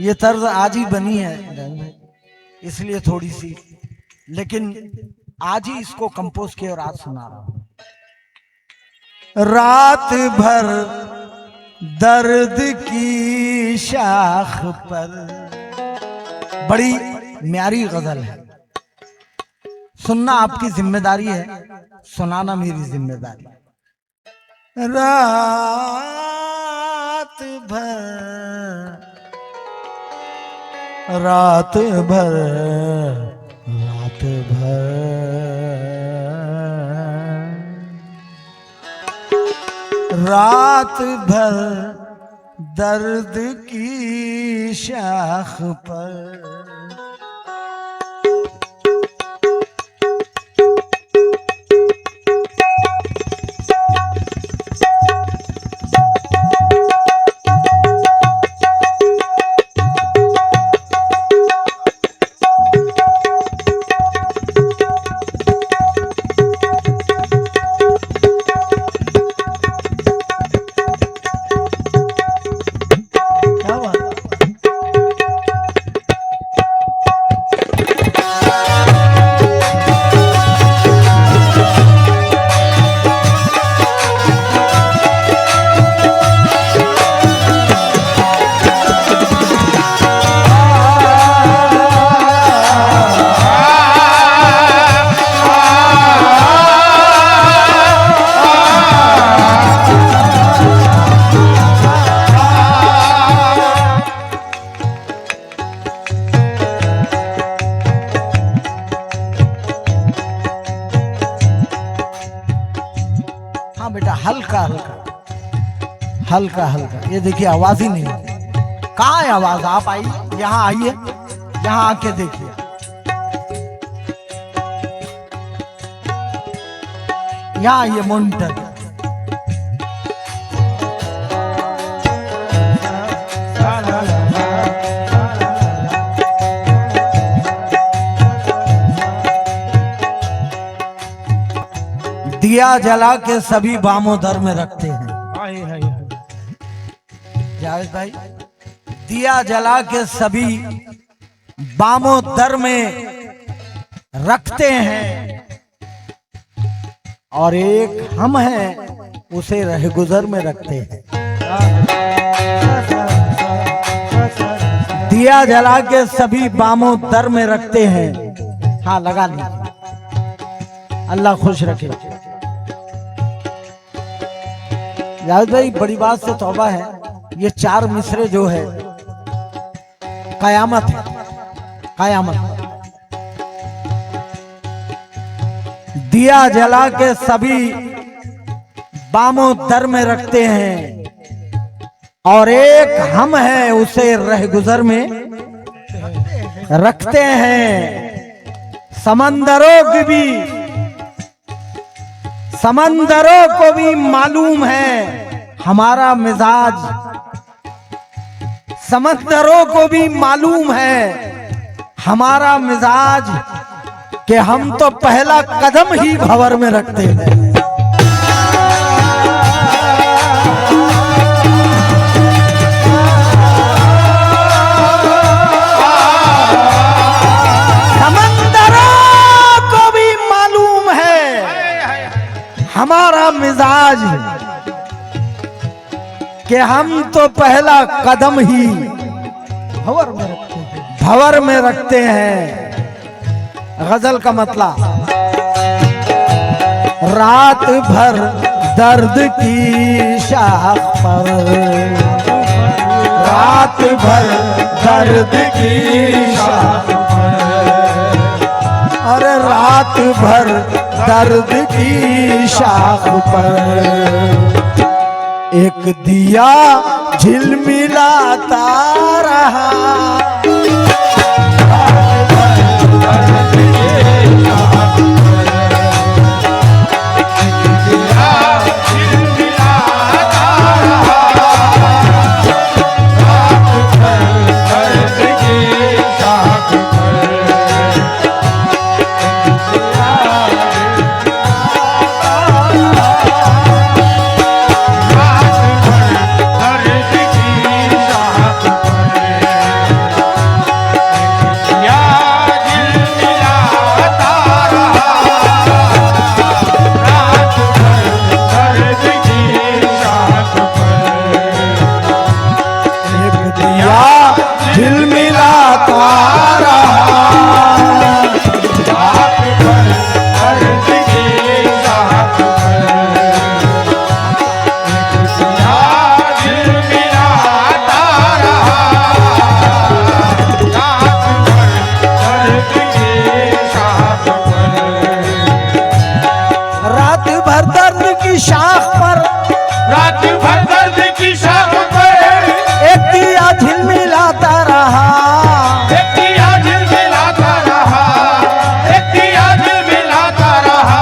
ये तर्ज आज ही बनी है इसलिए थोड़ी सी, लेकिन आज ही इसको कंपोज किया और आज सुना रहा हूं। रात भर दर्द की शाख पर, बड़ी म्यारी गजल है, सुनना आपकी जिम्मेदारी है, सुनाना मेरी जिम्मेदारी। रात भर रात भर रात भर रात भर दर्द की शाख पर हल्का हल्का, ये देखिए आवाज ही नहीं, कहाँ है आवाज? आप आइए, यहाँ आइए, यहाँ आके देखिए। यहाँ आइए मॉनिटर, दिया जला के सभी बामों दर में रखते हैं। जावेद भाई, दिया जला के सभी बामों दर में रखते हैं, और एक हम हैं उसे रहगुजर में रखते हैं। दिया जला के सभी बामों दर में रखते हैं। हाँ लगा लीजिए, अल्लाह खुश रखे। जावेद भाई बड़ी बात से तौबा है, ये चार मिसरे जो है कयामत है, कयामत। दिया जला के सभी बामों दर में रखते हैं, और एक हम हैं उसे रहगुजर में रखते हैं। समंदरों को भी मालूम है हमारा मिजाज, समंदरों को भी मालूम है हमारा मिजाज, कि हम तो पहला कदम ही भंवर में रखते हैं। समंदरों को भी मालूम है हमारा मिजाज, कि हम तो पहला कदम ही भंवर में रखते हैं। गजल का मतलब, रात भर दर्द की शाख पर, रात भर दर्द की शाख पर, अरे रात भर दर्द की शाख पर एक दिया झिलमिलाता रहा। शाख पर, रात भर दर्द की शाख पर एक दिया झिलमिलाता रहा, एक दिया झिलमिलाता रहा, एक दिया झिलमिलाता रहा,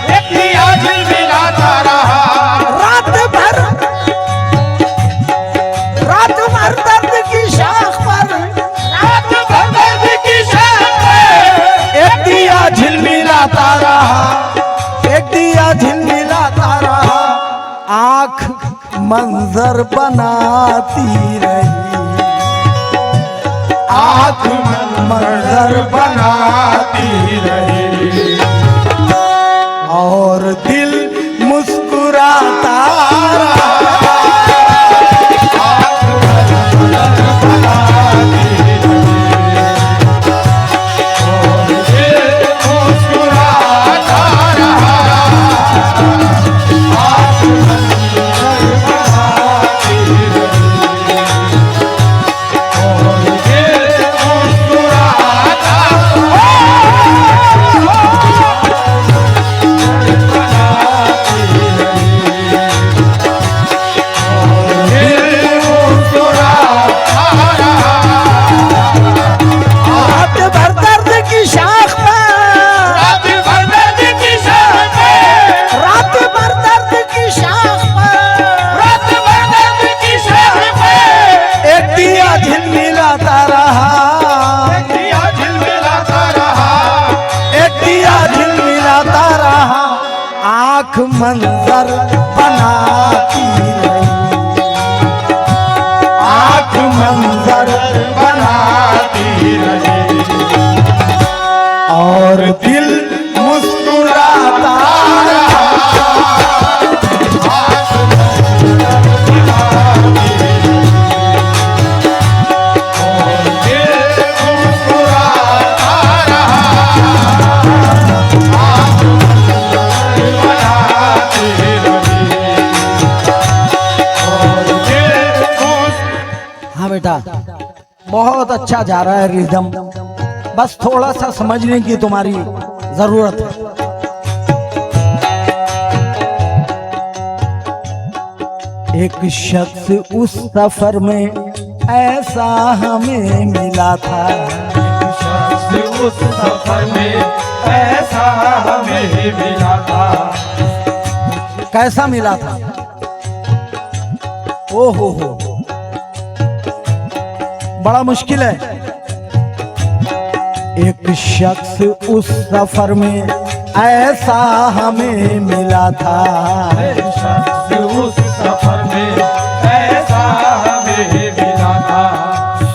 एक दिया झिलमिलाता रहा। रात भर दर्द की शाख पर, रात भर दर्द की शाख पर एक दिया झिलमिलाता रहा, एक दिया झिलमिलाता रहा। आँख मंजर बनाती रही, आँख मंजर बनाती रही और दिल मुस्कुराता रहा। आँख मंजर बनाती रही, आँख मंजर बनाती रही और दिल मुस्कुराता रहा। बेटा बहुत अच्छा जा रहा है रिदम, बस थोड़ा सा समझने की तुम्हारी जरूरत है। एक शख्स उस सफर में ऐसा हमें मिला था, एक शख्स उस सफर में ऐसा हमें मिला था। कैसा मिला था? ओ हो, बड़ा मुश्किल है। एक शख्स उस सफर में ऐसा हमें मिला था, एक शख्स उस सफर में ऐसा हमें मिला था।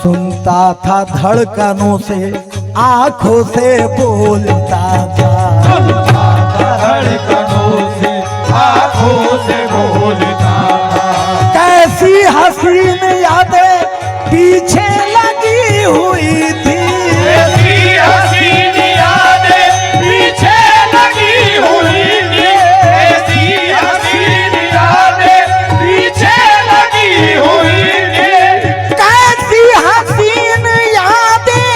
सुनता था धड़कनों से, आंखों से बोलता था, सुनता था धड़कनों से, आंखों से बोलता था। कैसी हसीन यादें पीछे लगी हुई थी, ऐसी हसीन यादें पीछे लगी हुई थी, ऐसी हसीन यादें पीछे लगी हुई थी। कैसी हसीन यादें,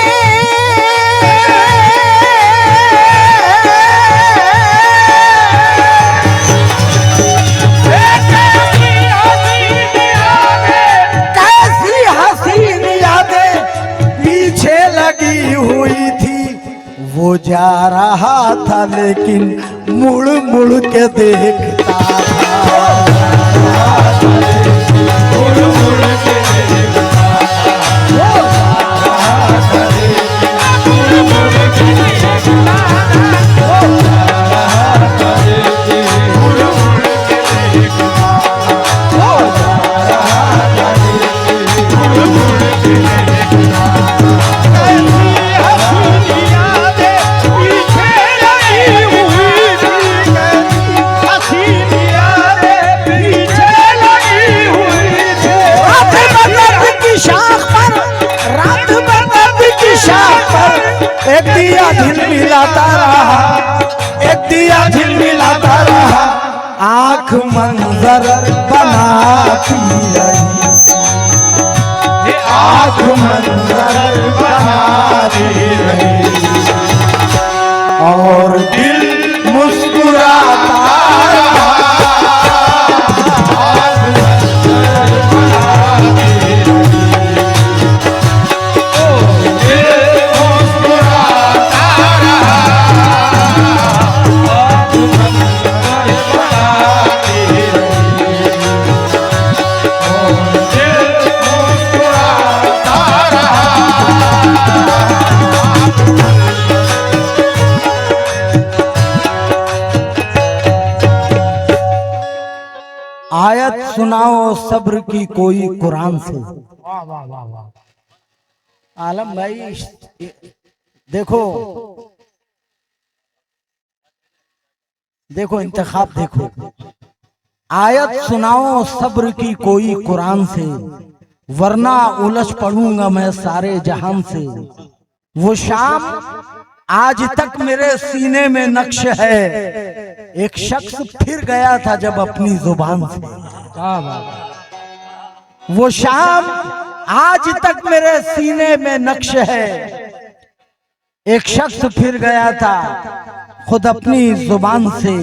कैसी हसीन यादें पीछे लगी हुई थी। वो जा रहा था लेकिन मुड़ मुड़ के देखता था, मुड़ मुड़ के देखता था, मुड़ मुड़ के देखता था, मुड़ मुड़ के देखता था, मुड़ मुड़ के देखता था। कैसी हसीन यादें पीछे लगी हुई थी, कैसी हसीन यादें पीछे लगी हुई थी। रात बदर्द की शाख पर, रात बदर्द की शाख पर एक दिया झिलमिलाता रहा, एक दिया झिलमिलाता रहा। आँख मंजर बनाती रही, आँख मंजर बनाती रही और दिल मुस्कुराता रहा। आयत सुनाओ सब्र की कोई कुरान से। वाह वाह वाह वाह। आलम भाई देखो देखो इंतखाब देखो। आयत सुनाओ सब्र की कोई कुरान से, वरना उलझ पड़ूंगा मैं सारे जहां से। वो शाम आज तक मेरे सीने में नक्श है, एक शख्स फिर गया था जब अपनी जुबान से। वो शाम आज तक मेरे सीने में नक्श है, एक शख्स फिर गया था खुद अपनी जुबान से।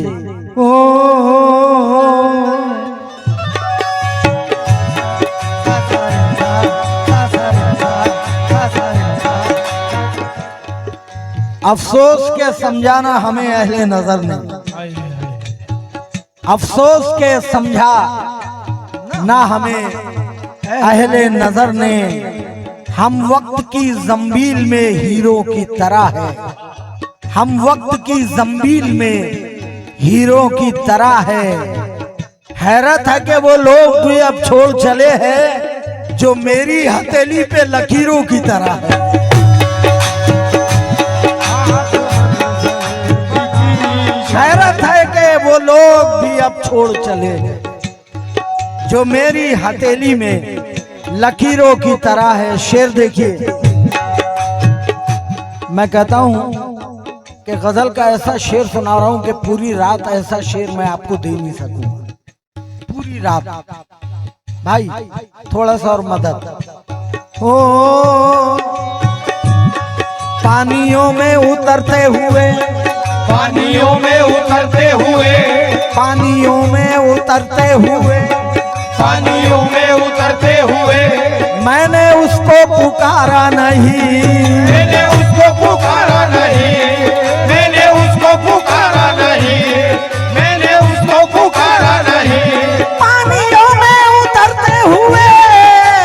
अफसोस के समझाना हमें अहले नजर ने, अफसोस के समझा ना हमें अहले नजर ने। हम वक्त की जंबील में हीरो की तरह है, हम वक्त की जंबील में हीरो की तरह है। हैरत है कि वो लोग भी अब छोड़ चले हैं जो मेरी हथेली पे लकीरों की तरह है। हैरत है कि वो लोग भी अब छोड़ चले हैं जो मेरी हथेली में लकीरों की तरह है। शेर देखिए, मैं कहता हूं कि गजल का ऐसा शेर सुना रहा हूं कि पूरी रात ऐसा शेर मैं आपको दे नहीं सकूंगा। पूरी रात भाई थोड़ा सा और मदद हो। पानियों में उतरते हुए, पानियों में उतरते हुए, पानियों में उतरते हुए, पानियों में उतरते हुए, मैंने उसको पुकारा नहीं, मैंने उसको पुकारा नहीं, मैंने उसको पुकारा नहीं, मैंने उसको पुकारा नहीं। पानियों में उतरते हुए,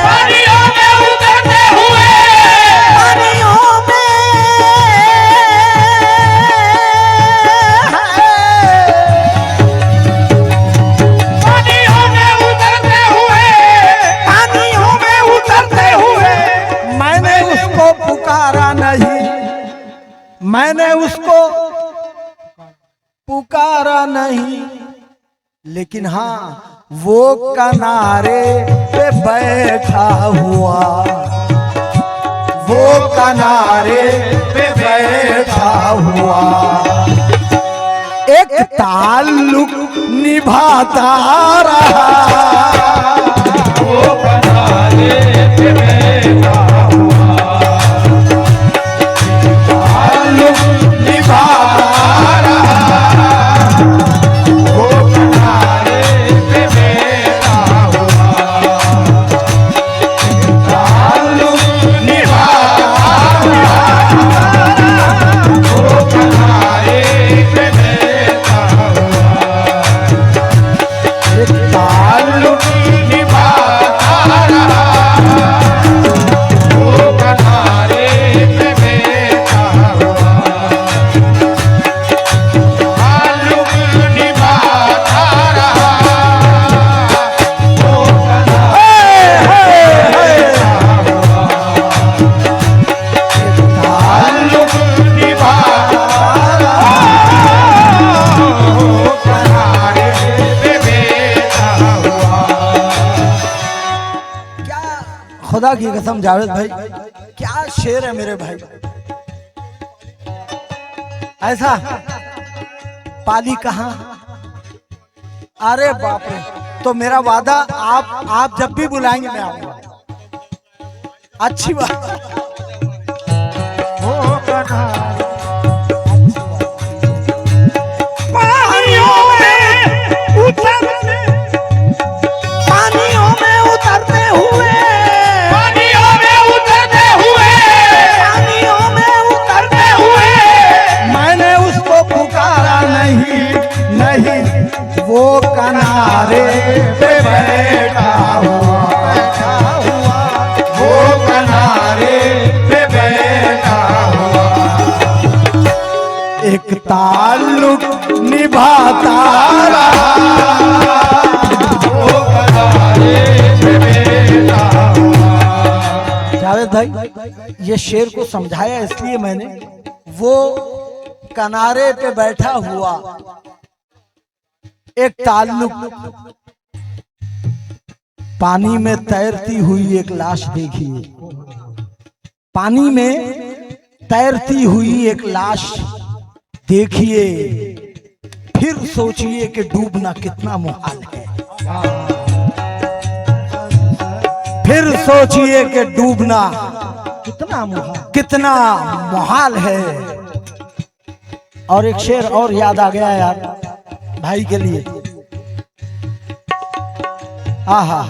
पानियों में उतरते हुए, पानियों में, पानियों में उतरते हुए, पानियों में उतरते हुए, मैंने उसको पुकारा नहीं, मैंने उसको पुकारा नहीं। लेकिन हाँ वो किनारे पे बैठा हुआ, वो किनारे पे बैठा हुआ, एक ताल्लुक निभाता रहा। वो किनारे पे बैठा हुआ, ताल्लुक निभाता रहा। वो किनारे पे बैठा हुआ, ताल्लुक निभाता रहा। वो किनारे पे बैठा हुआ, एक ताल्लुक निभाता रहा। वो किनारे पे बैठा हुआ, ताल्लुक निभाता रहा। वो ताल्लुक निभाता रहा। वो किनारे पे बैठा हुआ। क्या खुदा की कसम जावेद भाई क्या शेर है मेरे भाई। ऐसा पाली कहाँ, अरे बाप रे। तो मेरा वादा आप जब भी बुलाएंगे मैं आऊंगा। अच्छी बात। पानियों में उतरते, पानियों में उतरते हुए, पानियों में उतरते हुए, पानियों में उतरते हुए, मैंने उसको पुकारा नहीं, नहीं वो किनारे पे बैठा हुआ, वो किनारे पे बैठा हुआ, एक ताल्लुक निभाता रहा। भाई ये शेर को समझाया इसलिए मैंने, वो किनारे पे बैठा हुआ एक ताल्लुक पानी में तैरती हुई एक लाश देखिए, पानी में तैरती हुई एक लाश देखिए, फिर सोचिए कि डूबना कितना मुहाल है। फिर सोचिए कि डूबना कितना मुहाल है। और एक शेर और याद आ गया यार भाई के लिए। आहा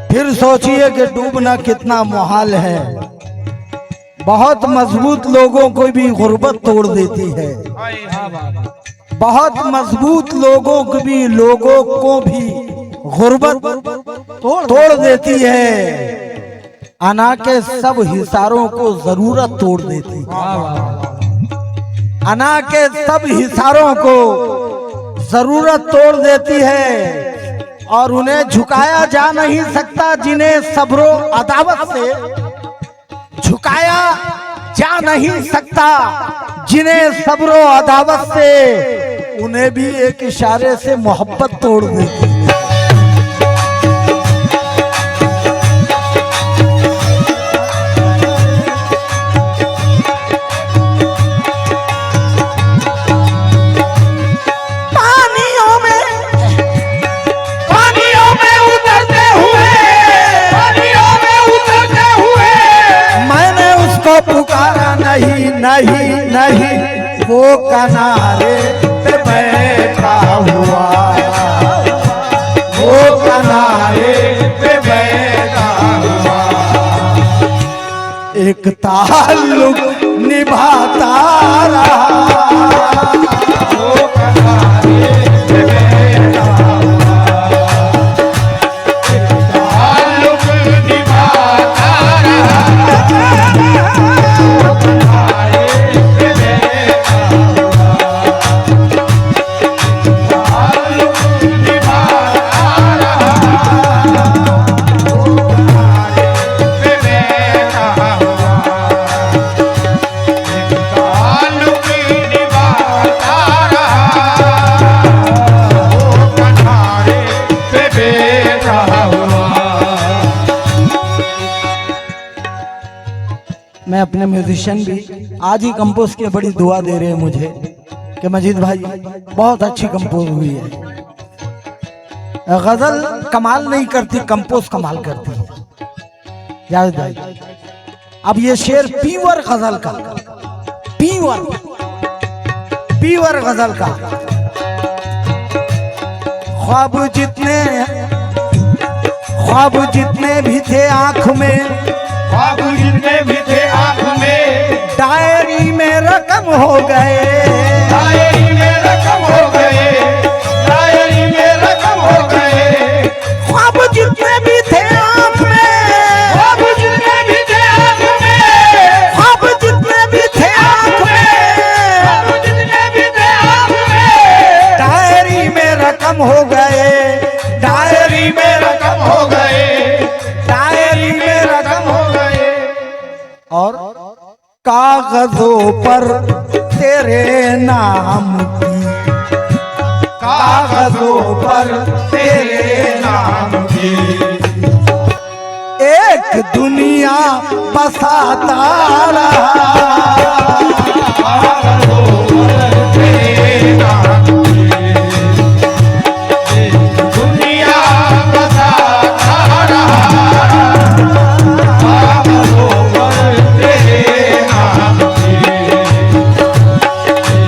फिर सोचिए कि डूबना कितना मुहाल है। बहुत मजबूत लोगों को भी गुर्बत तोड़ देती है, बहुत मजबूत लोगों को भी गुर्बत तोड़ देती है। अना के सब हिसारों को जरूरत तोड़ देती है, अना के सब हिसारों को जरूरत तोड़ देती है। और उन्हें झुकाया जा नहीं सकता जिन्हें सब्रो अदावत से झुकाया जा नहीं सकता, जिन्हें सब्रो अदावत से उन्हें भी एक इशारे से मोहब्बत तोड़ देती है। पुकारा नहीं नहीं नहीं, वो किनारे पे बैठा हुआ, वो किनारे पे बैठा हुआ, एक ताल्लुक निभाता रहा, वो किनारे पे बैठा हुआ, एक ताल्लुक निभाता रहा। मैं अपने म्यूजिशियन भी आज ही कंपोज की बड़ी दुआ दे रहे हैं मुझे कि मजीद भाई बहुत अच्छी कंपोज हुई है। गजल कमाल नहीं करती, कंपोज कमाल करती है जावेद भाई। अब ये शेर पीवर गजल का, पीवर गजल का। ख्वाब जितने भी थे आंख में, ख्वाब जितने भी थे आंख में, डायरी में रकम हो गए, डायरी में रकम हो गए, डायरी में रकम हो गए। ख्वाब जितने भी थे आंख में, ख्वाब जितने भी थे आंख में, ख्वाब जितने भी थे आंख में, ख्वाब जितने भी थे आंख में, डायरी में रकम हो गए, डायरी में रकम हो गए, डायरी में रकम हो गए। और कागजों पर तेरे नाम की, कागजों पर तेरे नाम की एक दुनिया बसाता रहा, कागजों पर तेरे नाम की एक दुनिया बसाता रहा, कागजों पर तेरे नाम की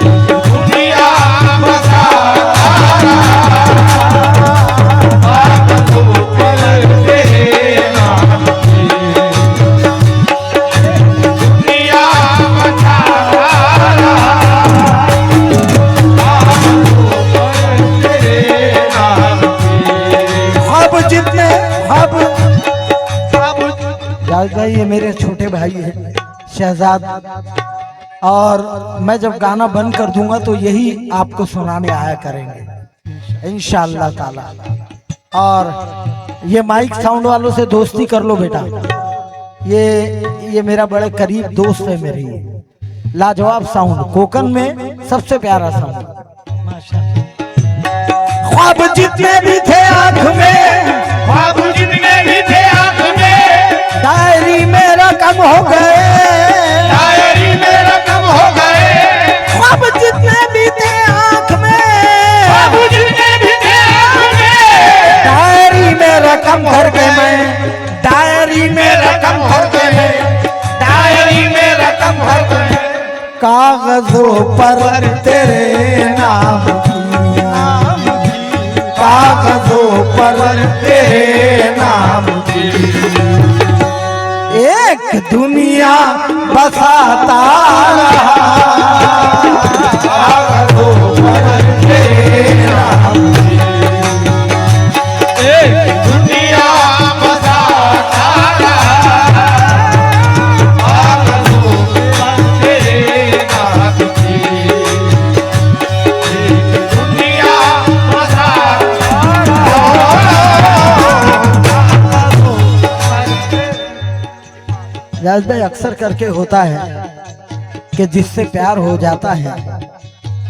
एक दुनिया बसाता रहा, कागजों पर तेरे नाम की दुनिया बसाता रहा, कागजों पर तेरे नाम की। ख्वाब जितने ख्वाब। जावेद भाई ये मेरे छोटे भाई हैं, शहजाद, और मैं जब गाना बंद कर दूंगा तो यही आपको सुनाने आया करेंगे इंशाअल्लाह ताला। और ये माइक साउंड वालों से दोस्ती कर लो बेटा, ये मेरा बड़े करीब दोस्त है मेरे, ये लाजवाब साउंड, कोकन में सबसे प्यारा साउंड। ख्वाब जितने भी थे आंख में, ख्वाब जितने भी थे आंख में, डायरी में रकम हो गए, डायरी में रकम हो गए। ख्वाब जितने भी थे आंख में, ख्वाब जितने भी थे आंख में, डायरी में रकम भर के मैं, डायरी में रकम भर के मैं, डायरी में रकम भर गए। कागजों पर तेरे नाम की, कागजों पर तेरे नाम की एक दुनिया बसाता रहा, कागजों पर तेरे नाम की एक दुनिया बसाता रहा, कागजों पर तेरे नाम की एक दुनिया बसाता जायद भाई, अक्सर करके होता है कि जिससे प्यार हो जाता है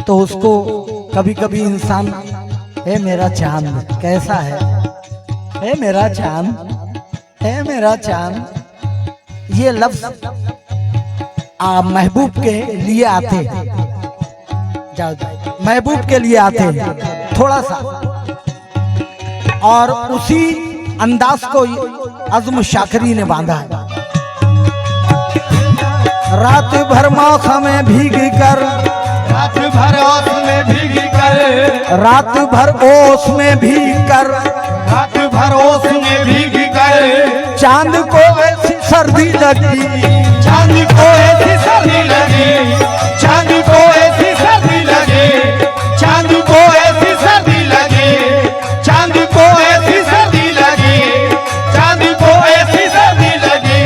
तो उसको कभी कभी इंसान, हे मेरा चांद कैसा है, हे मेरा चांद, हे मेरा चांद, ये लफ्ज महबूब के लिए आते हैं, जायद भाई महबूब के लिए आते हैं थोड़ा सा, और उसी अंदाज को अज़्म शाकरी ने बांधा है। रात भर मौसम में भीग कर, रात भर ओस में भीग कर, रात भर ओस में भीग कर, रात भर ओस में भीग कर, चांद को ऐसी सर्दी लगी, चांद को ऐसी सर्दी लगी, चांद को ऐसी सर्दी लगी, चांद को ऐसी सर्दी लगी, चांद को ऐसी सर्दी लगी, चांद को ऐसी सर्दी लगी।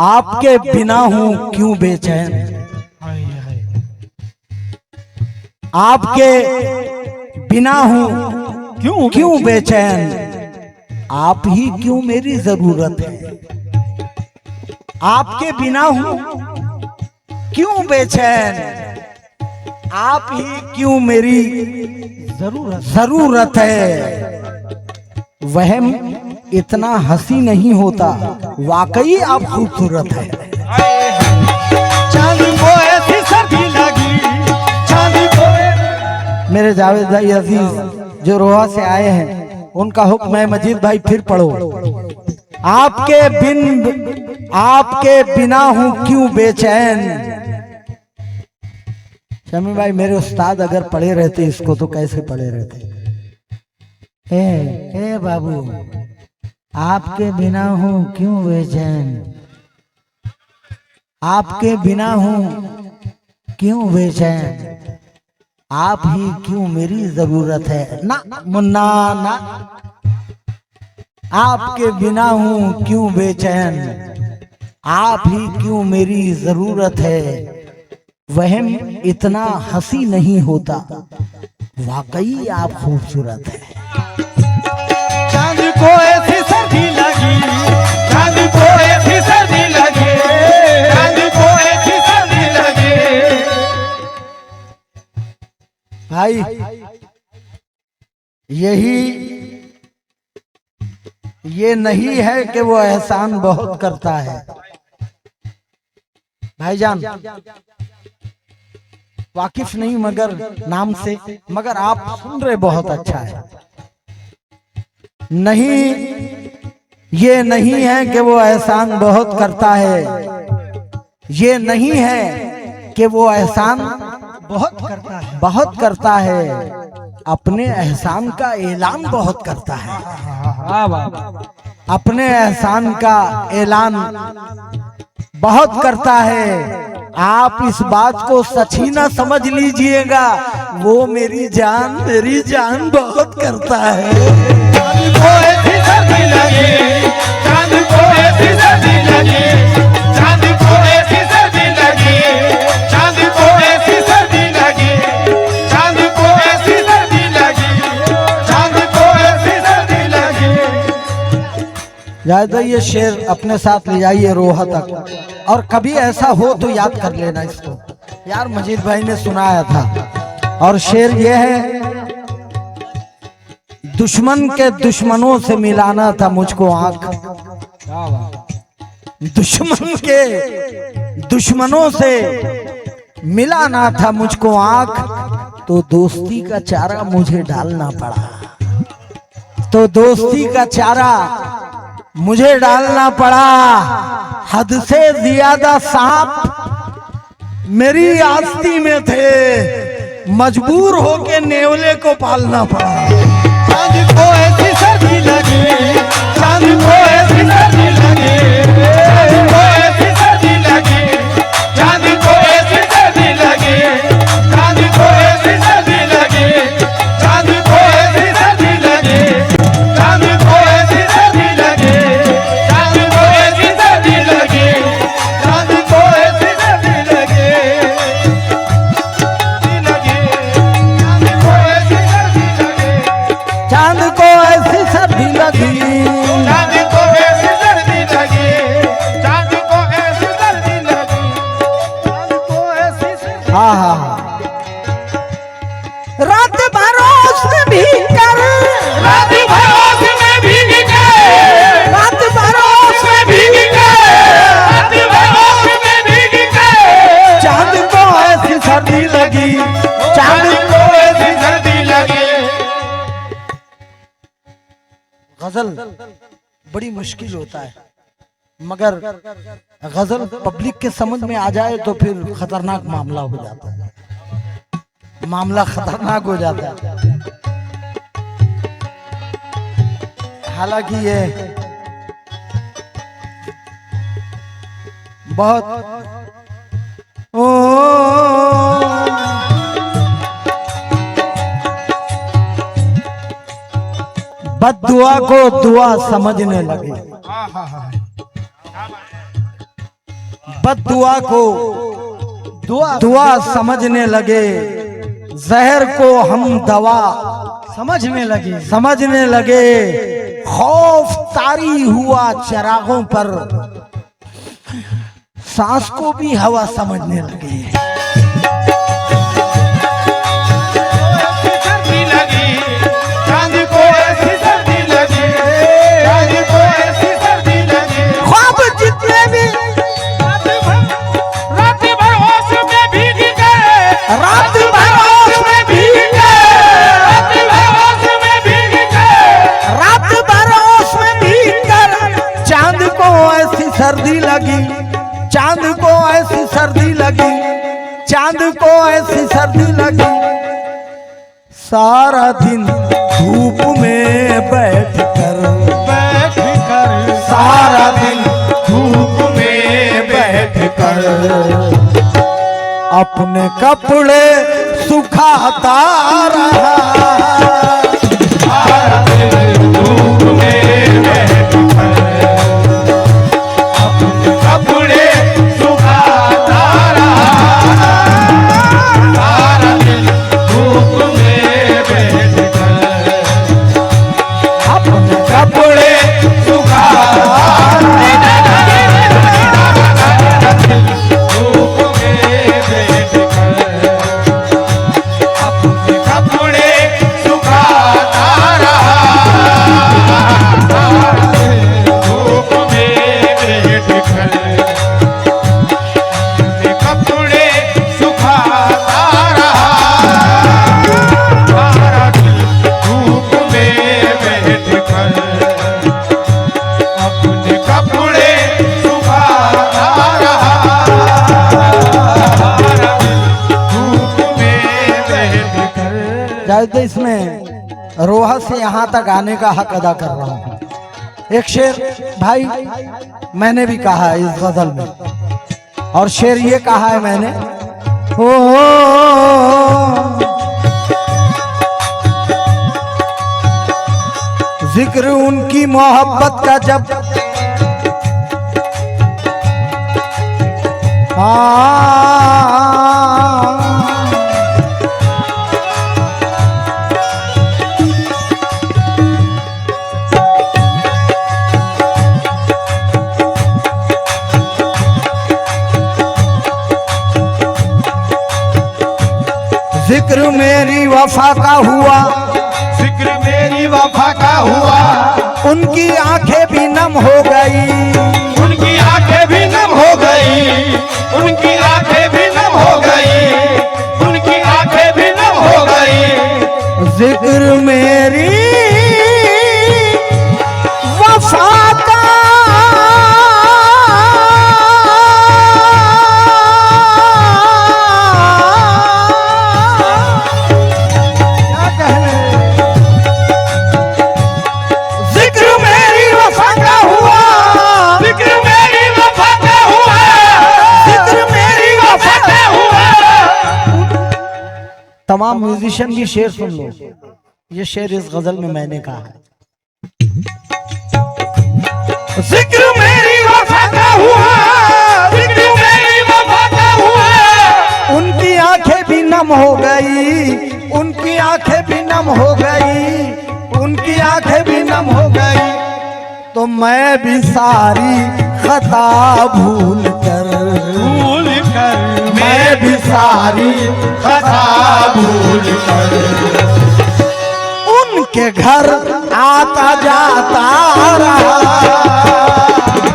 आपके बिना हूँ क्यों बेचैन, आपके बिना हूँ क्यों बेचैन, आप ही क्यों मेरी जरूरत है, आपके बिना हूँ क्यों बेचैन, आप ही क्यों मेरी जरूरत है। वहम इतना हंसी नहीं होता, वाकई आप खूबसूरत है। चांद को ऐसी सर्दी लगी, चांद को मेरे जावेद भाई अजीज जो रोहा से आए हैं, उनका हुक्म है मजीद भाई फिर पढ़ो। आपके बिना हूँ क्यों बेचैन। शमी भाई मेरे उस्ताद अगर पढ़े रहते इसको तो कैसे पढ़े रहते। ए बाबू, आपके बिना हूँ क्यों बेचैन, आपके बिना हूँ क्यों बेचैन, आप ही क्यों मेरी जरूरत है। ना मुन्ना ना, आपके बिना हूँ क्यों बेचैन, आप ही क्यों मेरी जरूरत है। वहम इतना हंसी नहीं होता, वाकई आप खूबसूरत है। चांद को ऐसी सर्दी लगी, चांद को ऐसी सर्दी लगी, चांद को ऐसी सर्दी लगी। भाई ये नहीं है कि वो एहसान बहुत करता है। भाईजान वाकिफ नहीं मगर नाम से, मगर आप सुन रहे बहुत अच्छा है। नहीं, ये नहीं है कि वो एहसान बहुत करता है, ये नहीं है कि वो एहसान बहुत करता है, अपने एहसान का ऐलान बहुत करता है। अपने एहसान का ऐलान बहुत करता है। आप इस बात को सच ही ना समझ लीजिएगा, वो मेरी जान बहुत करता है। चांद को ऐसी सर्दी लगी, चांद को ऐसी सर्दी लगी, चांद को ज्यादा ये शेर अपने साथ ले जाइए रोहा तक, और कभी ऐसा हो तो याद कर लेना इसको। यार मजीद भाई ने सुनाया था। और शेर ये है, दुश्मन के दुश्मनों से मिलाना था मुझको आंख, दुश्मन के दुश्मनों से मिलाना था मुझको आंख, तो दोस्ती का चारा मुझे डालना पड़ा, तो दोस्ती का चारा मुझे डालना पड़ा। हद से ज्यादा सांप मेरी आस्ती में थे, मजबूर होके नेवले को पालना पड़ा। चांद को ऐसी सर्दी लगी, चांद को ऐसी सर्दी लगी, चांद को ऐसी सर्दी लगी, चांद को ऐसी सर्दी लगी, चांद को ऐसी सर्दी लगी, चांद को ऐसी सर्दी लगी, चांद को ऐसी सर्दी लगी, चांद को ऐसी सर्दी लगी, चांद को ऐसी सर्दी लगी, चांद को ऐसी सर्दी लगी, चांद को ऐसी सर्दी लगी, चांद को ऐसी सर्दी लगी, चांद को ऐसी सर्दी। हाँ हाँ, रात भरोस में भीतर, रात भरोस में भीग गए, रात भरोस में भीग गए, रात भरोस में भीग गए, चांद को ऐसी सर्दी लगी, चांद को ऐसी सर्दी लगी। गजल बड़ी मुश्किल होता है, मगर गजल पब्लिक के समझ में आ जाए तो फिर खतरनाक मामला हो जाता है, मामला खतरनाक हो जाता है। हालांकि ये बहुत बद्दुआ को दुआ समझने लगे, बद्दुआ को दुआ समझने लगे, जहर को हम दवा समझने लगे, खौफ तारी हुआ चिरागों पर, सांस को भी हवा समझने लगे। सर्दी लगी, चांद को ऐसी सर्दी लगी, चांद को ऐसी सर्दी लगी, ख्वाब जितने भी रात भर होश में भीग गए, रात भर होश में भीग गए, रात भर होश में भीग गए, रात भर होश में भीग कर, चांद को ऐसी सर्दी लगी, चांद को ऐसी सर्दी लगी, चांद को ऐसी सर्दी लगी, सारा दिन धूप में बैठ कर, सारा दिन धूप में बैठ कर, अपने कपड़े सुखाता रहा, सारा दिन धूप में बैठ कर, अपने कपड़े सुखाता रहा, सारा दिन धूप में बैठ कर, अपने कपड़े सुखाता धूप में बैठ कर, अपने कपड़े सुखाता रहा, धूप में बैठ कर, अपने कपड़े सुखाता रहा, धूप में बैठ कर, अपने कपड़े सुखाता रहा, धूप में बैठ कर। जायद इसमें रोहा से यहाँ तक आने का हक अदा कर रहा हूँ। एक शेर भाई मैंने भी कहा है इस गजल में, और शेर ये कहा है मैंने, ओ जिक्र उनकी मोहब्बत का जब जिक्र मेरी वफा का हुआ, जिक्र मेरी वफा का हुआ, उनकी आंखें भी नम हो गई, उनकी आंखें भी नम हो गई, उनकी आंखें भी नम हो गई, उनकी आंखें भी नम हो गई। जिक्र मेरी वफा का क्या कहने, जिक्र मेरी वफा का हुआ, जिक्र मेरी वफा का हुआ, जिक्र मेरी वफा का हुआ। तमाम म्यूजिशियन भी शेर सुन लो, ये शेर इस गजल में मैंने कहा है। जिक्र मेरी वफा का हुआ, जिक्र मेरी वफा का हुआ। उनकी आंखें भी नम हो गई, उनकी आंखें भी नम हो गई, उनकी आंखें भी नम हो गई। तो मैं भी सारी खता भूल कर, भूल कर मैं भी सारी खता भूल कर उनके घर आता जाता रहा,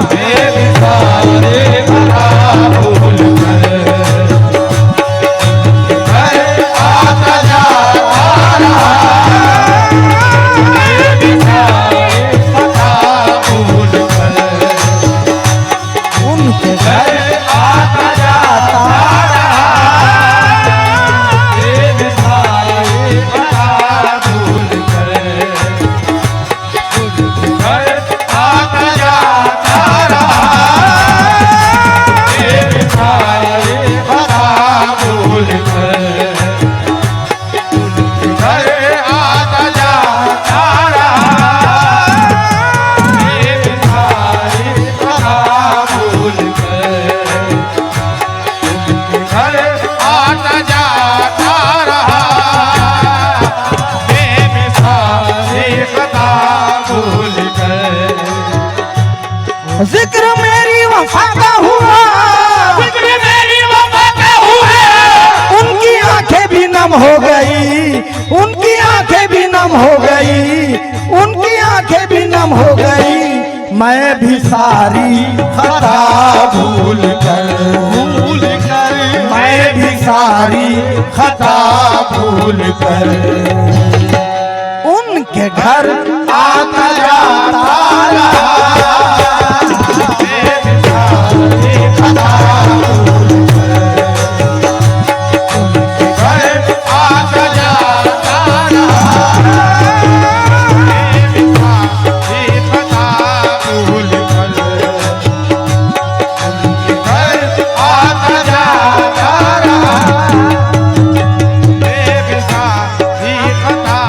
मैं भी सारे खता भूल कर घर आता जाता रहा। मैं भी सारे खता भूल कर उनके घर घर आता जाता रहा। मैं भी सारे खता भूल कर घर आता जाता रहा। मैं भी सारे खता भूल कर घर आता जाता रहा। मैं भी सारे खता भूल कर घर आता जाता रहा। मैं भी सारे खता भूल कर जिक्र मेरी वफा का हुआ, जिक्र मेरी वफा का हुआ। उनकी आंखें भी नम हो गई, उनकी आंखें भी नम हो गई, उनकी आंखें भी नम हो गई। मैं भी सारी खता भूल कर, भूल कर मैं भी सारी खता भूल कर उनके घर आता जाता रहा। मैं भी सारे खता भूल कर घर आता जाता रहा। मैं भी सारे खता भूल कर घर आता जाता रहा। मैं भी सारे खता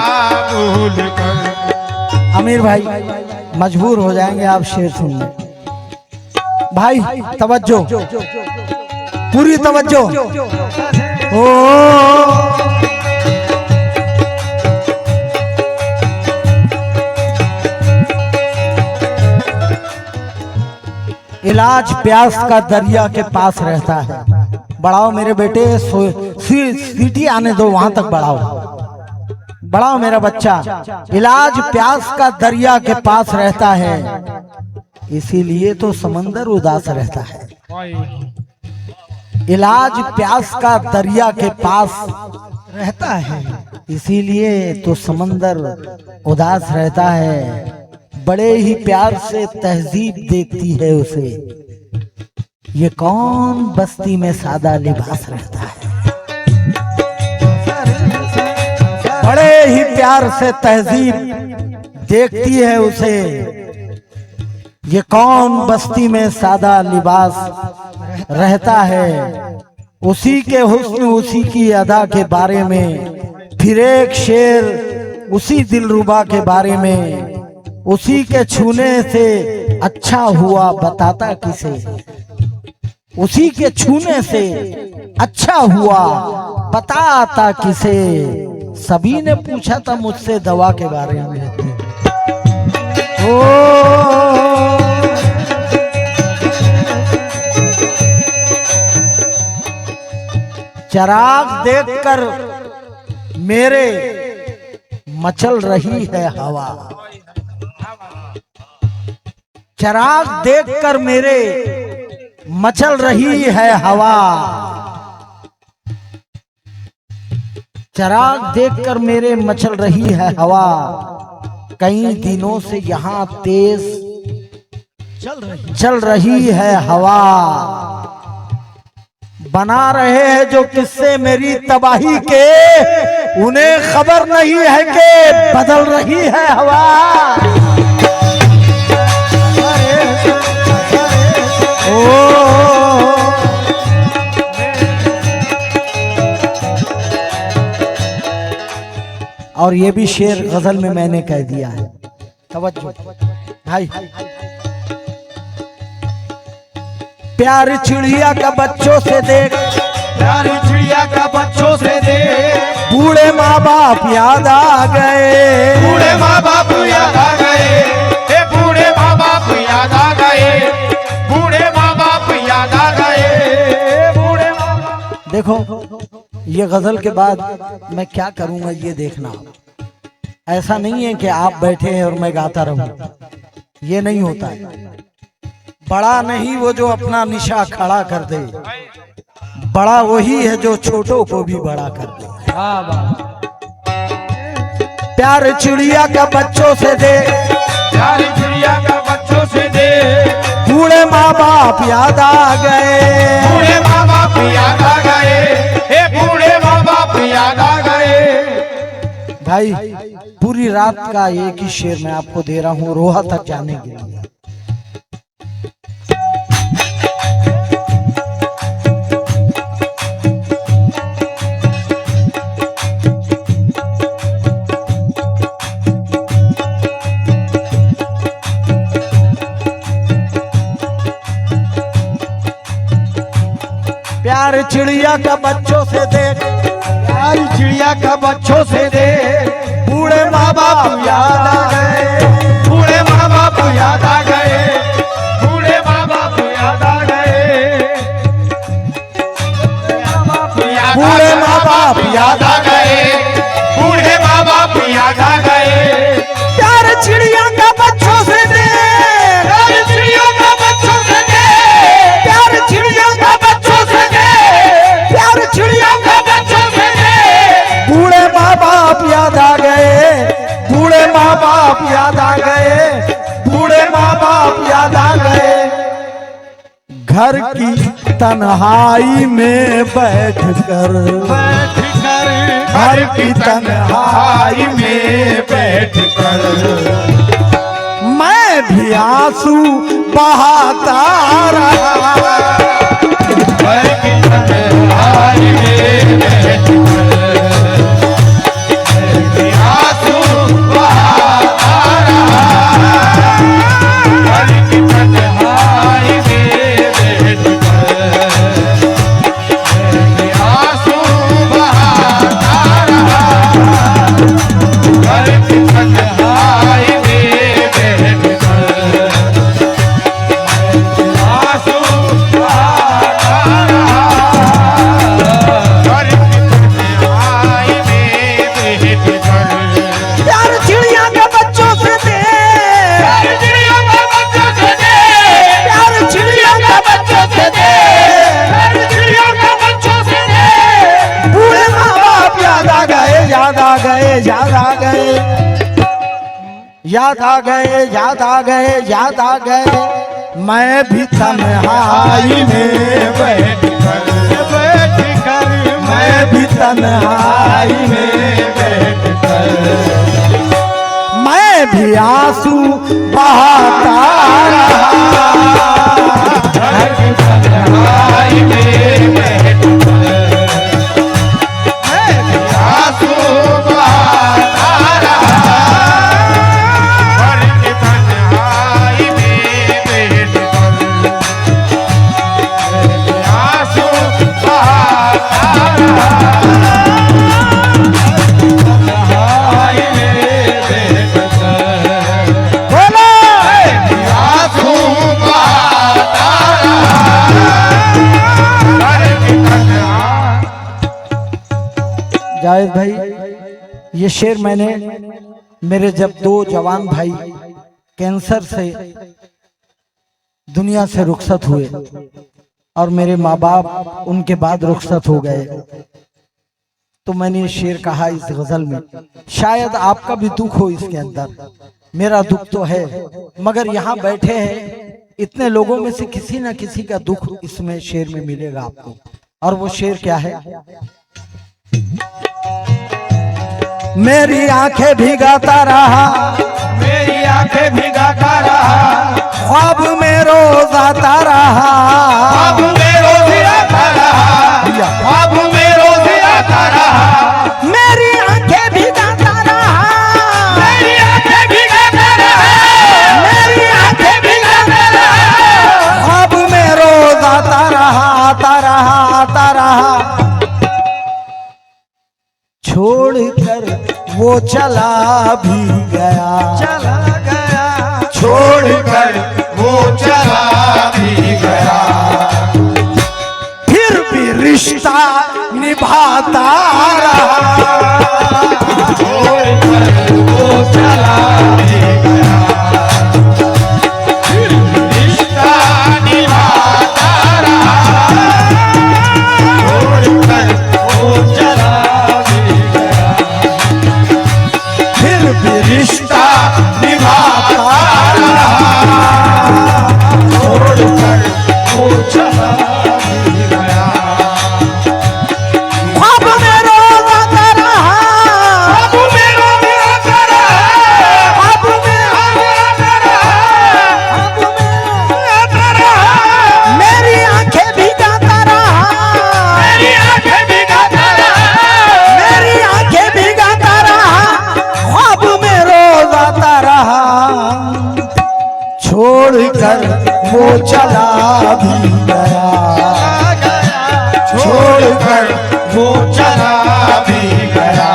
भूल कर। अमीर भाई मजबूर हो जाएंगे आप शेर सुनने। भाई तवज्जो, पूरी तवज्जो। ओ इलाज प्यास का दरिया के पास रहता है। बढ़ाओ मेरे बेटे, सीटी आने दो, वहां तक बढ़ाओ, बढ़ाओ मेरा बच्चा। इलाज प्यास का दरिया के पास रहता है, इसीलिए तो समंदर उदास रहता है। इलाज प्यास का दरिया के पास रहता है, इसीलिए तो समंदर उदास रहता है। बड़े ही प्यार से तहजीब देखती है उसे, ये कौन बस्ती में सादा लिबास रहता है। बड़े ही प्यार से तहजीब देखती है उसे, ये कौन बस्ती में सादा लिबास रहता है। उसी के हुस्न उसी की अदा के बारे में, फिर एक शेर उसी दिलरुबा के बारे में। उसी के छूने से अच्छा हुआ बताता किसे, उसी के छूने से अच्छा हुआ बताता किसे। सभी ने पूछा था मुझसे दवा के बारे में। चिराग देखकर मेरे मचल रही है हवा, चिराग देखकर मेरे मचल रही है हवा, चिराग देखकर मेरे मचल रही है हवा। कई दिनों से यहाँ तेज चल रही है हवा। बना रहे हैं जो किस्से मेरी तबाही के, उन्हें खबर नहीं है कि बदल रही है हवा। और ये भी शेर गजल में मैंने कह दिया है। तवज्जो भाई। प्यार चिड़िया का बच्चों से देख, प्यार चिड़िया का बच्चों से देख, बूढ़े माँ बाप याद आ गए, बूढ़े माँ बाप याद आ गए, बूढ़े माँ बाप याद आ गए, बूढ़े माँ बाप याद आ गए, बूढ़े माँ बाप। देखो ये गजल के बाद मैं क्या करूंगा ये देखना। ऐसा नहीं है कि आप बैठे हैं और मैं गाता रहूं, ये नहीं होता है। बड़ा नहीं वो जो अपना निशा खड़ा कर दे, बड़ा वही है जो छोटों को भी बड़ा कर दे। प्यार चिड़िया का बच्चों से दे, प्यार चिड़िया का बच्चों से दे, बूढ़े माँ बाप याद आ गए, बूढ़े माँ बाप याद आ गए, बूढ़े माँ बाप याद आ गए। भाई पूरी रात का एक ही शेर मैं आपको दे रहा हूँ रोहा तक जाने के लिए। प्यार चिड़िया का बच्चों से देख, प्यार चिड़िया का बच्चों से दे, बूढ़े माँ बाप याद आ गए, बूढ़े माँ बाप याद आ गए, बूढ़े माँ बाप याद आ गए, बूढ़े माँ बाप याद आ गए, बूढ़े माँ बाप याद आ गए। प्यार चिड़िया का बच्चों से दे, प्यार चिड़िया का बच्चों से दे, प्यार चिड़िया का बच्चों से दे, प्यार चिड़िया का बच्चों से दे। बूढ़े माँ बाप याद आ गए, बूढ़े माँ बाप याद आ गए, बूढ़े माँ बाप याद आ गए। घर की तन्हाई में बैठकर, घर की तन्हाई में बैठकर मैं भी आंसू बहाता रहा, घर की तन्हाई में बैठकर मैं भी आंसू बहाता रहा, घर की तन्हाई में बैठकर मैं भी आंसू बहाता रहा, घर की तन्हाई में बैठकर आंसू बहाता रहा, घर की तन्हाई में बैठकर। प्यार चिड़िया के बच्चों से दे, प्यार चिड़िया का बच्चों से दे, प्यार चिड़िया के बच्चों से दे। प्यार चिड़िया का बच्चों से दे। बूढ़े माँ बाप याद आ गए, याद आ गए, याद आ गए, याद आ गए, याद आ गए, याद आ गए। मैं भी तन्हाई में बैठकर मैं भी तन्हाई में मैं भी आंसू बहाता रहा, घर की तन्हाई में बैठकर मैं भी आंसू बहाता रहा, घर की तन्हाई में बैठकर मैं भी आंसू बहाता रहा, तन्हाई में बैठकर बोलो आंसू बहाता रहा, घर की तन्हाई। जावेद भाई ये शेर मैंने मेरे जब 2 जवान भाई कैंसर से दुनिया से रुखसत हुए और मेरे माँ बाप उनके बाद रुखसत हो गए, तो मैंने ये शेर कहा इस गजल में। शायद आपका भी दुख हो इसके अंदर, मेरा दुख तो है, मगर यहाँ बैठे हैं इतने लोगों में से किसी न किसी का दुख इसमें शेर में मिलेगा आपको। और वो शेर क्या है? मेरी आंखें भिगाता रहा, मेरी आंखें भिगाता रहा, ख्वाब में रोज आता रहा, ख्वाब में रोज आता रहा, ख्वाब में रोज आता रहा, मेरी आंखें भिगाता रहा, मेरी आंखें भिगाता रहा, मेरी आंखें भिगाता रहा, ख्वाब में रोज आता रहा, आता रहा, आता रहा, छोड़कर वो चला भी गया, चला गया, छोड़कर वो चला भी गया, फिर भी रिश्ता निभाता रहा, छोड़कर वो चला भी गया, फिर रिश्ता निभाता रहा, छोड़कर वो चला भी गया, फिर भी रिश्ता निभाता रहा, छोड़कर वो चला भी गया, ख्वाब में रोज आता रहा, ख्वाब में रोज आता रहा, ख्वाब में आता रहा, ख्वाब में आता रहा, मेरी आंखें भिगाता रहा, मेरी आंखें भिगाता रहा, मेरी आंखें भिगाता रहा, ख्वाब में रोज आता रहा, छोड़कर वो चला भी गया, छोड़कर वो चला भी गया,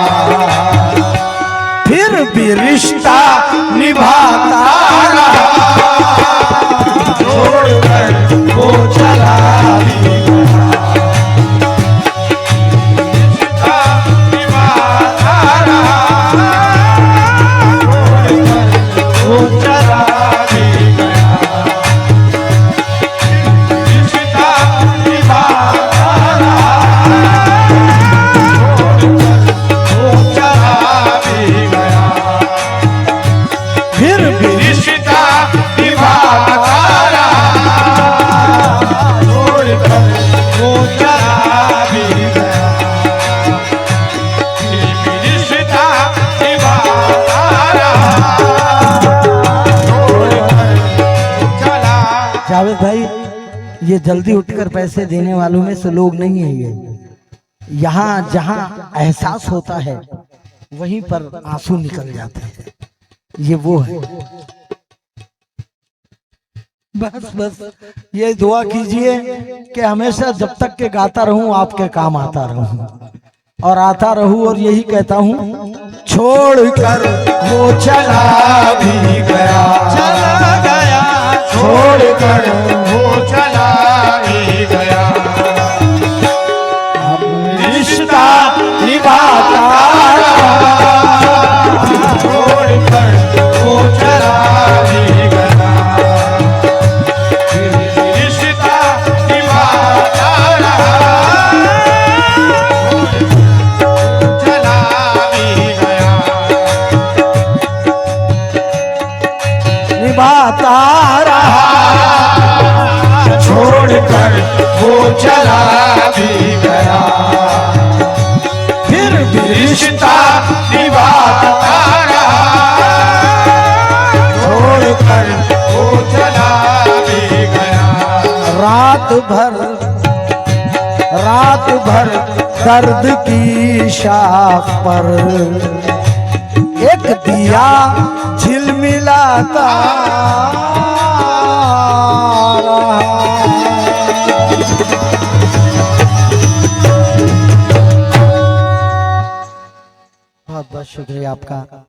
फिर भी रिश्ता निभाता रहा, छोड़कर वो चला भी गया, रिश्ता निभाता रहा, छोड़कर वो चला भी गया, रिश्ता निभाता रहा, छोड़कर वो चला भी गया, फिर भी रिश्ता निभाता रहा, छोड़कर वो चला भी गया, रिश्ता निभाता रहा, छोड़कर वो चला। जावेद भाई, ये जल्दी उठकर पैसे देने वालों में से लोग नहीं है ये। यहाँ जहाँ एहसास होता है वहीं पर आंसू निकल जाते हैं, ये वो है। बस बस ये दुआ कीजिए कि हमेशा जब तक के गाता रहूं आपके काम आता रहूं और आता रहूं, और यही कहता हूं, छोड़कर वो चला भी गया, चला गया, छोड़कर वो चला ही गया, रिश्ता निभाता रहा, छोड़कर वो चला ही गया, रिश्ता निभाता रहा, चला भी गया, निभाता रहा, छोड़कर वो चला भी गया, फिर भी रिश्ता निभाता रहा, छोड़कर वो चला भी गया, रात भर दर्द की शाख पर एक दिया झिलमिलाता रहा। बहुत बहुत शुक्रिया आपका।